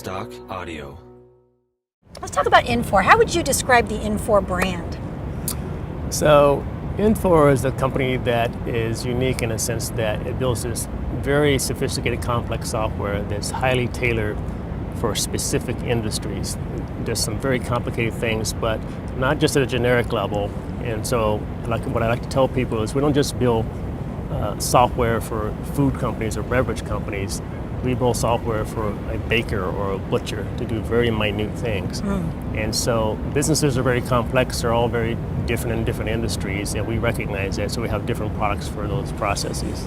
Stock Audio. Let's talk about Infor. How would you describe the Infor brand? So infor is a company that is unique in a sense that it builds this very sophisticated, complex software that's highly tailored for specific industries. There's some very complicated things, but not just at a generic level. And so what I like to tell people is we don't just build software for food companies or beverage companies. We build software for a baker or a butcher to do very minute things. And so businesses are very complex. They're all very different in different industries, and we recognize that, so we have different products for those processes.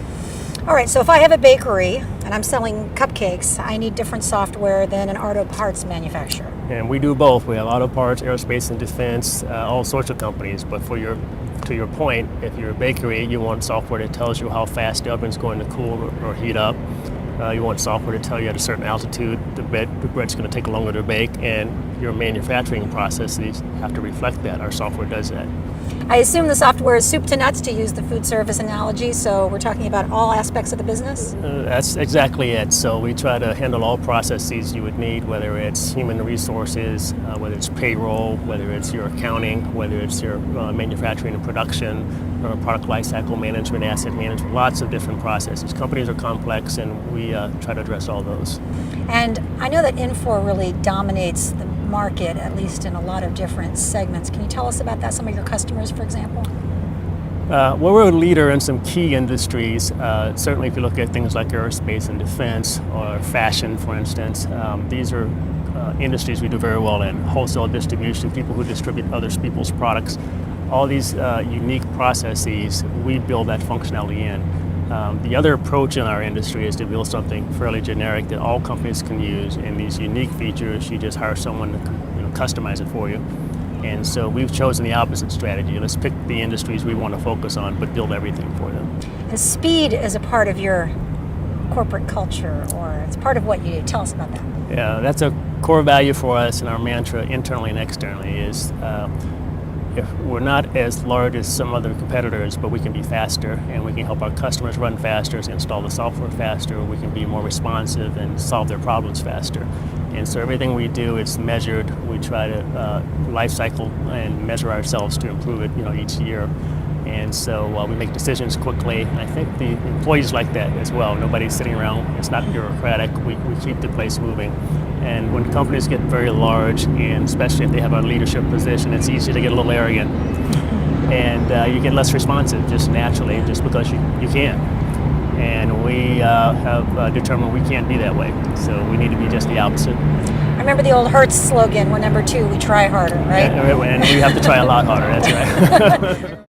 All right, so if I have a bakery and I'm selling cupcakes, I need different software than an auto parts manufacturer. And we do both. We have auto parts, aerospace and defense, all sorts of companies. But to your point, if you're a bakery, you want software that tells you how fast the oven's going to cool or heat up. You want software to tell you at a certain altitude the bread's going to take longer to bake, and your manufacturing processes have to reflect that. Our software does that. I assume the software is soup to nuts, to use the food service analogy, so we're talking about all aspects of the business? That's exactly it. So we try to handle all processes you would need, whether it's human resources, whether it's payroll, whether it's your accounting, whether it's your manufacturing and production, or product lifecycle management, asset management, lots of different processes. Companies are complex, and we try to address all those. And I know that Infor really dominates the market, at least in a lot of different segments. Can you tell us about that, some of your customers, for example? Well, we're a leader in some key industries. Certainly if you look at things like aerospace and defense or fashion, for instance, these are industries we do very well in. Wholesale distribution, people who distribute other people's products. All these unique processes, we build that functionality in. The other approach in our industry is to build something fairly generic that all companies can use, and these unique features, you just hire someone to customize it for you. And so we've chosen the opposite strategy. Let's pick the industries we want to focus on, but build everything for them. And speed is a part of your corporate culture, or it's part of what you do. Tell us about that. Yeah, that's a core value for us, and our mantra internally and externally is if we're not as large as some other competitors, but we can be faster, and we can help our customers run faster, install the software faster, we can be more responsive and solve their problems faster. And so everything we do is measured. We try to life cycle and measure ourselves to improve it, each year. And so we make decisions quickly. And I think the employees like that as well. Nobody's sitting around. It's not bureaucratic. We keep the place moving. And when companies get very large, and especially if they have a leadership position, it's easy to get a little arrogant. And you get less responsive just naturally, just because you can. And we have determined we can't be that way. So we need to be just the opposite. I remember the old Hertz slogan, we're number two, we try harder, right? And we have to try a lot harder, that's right.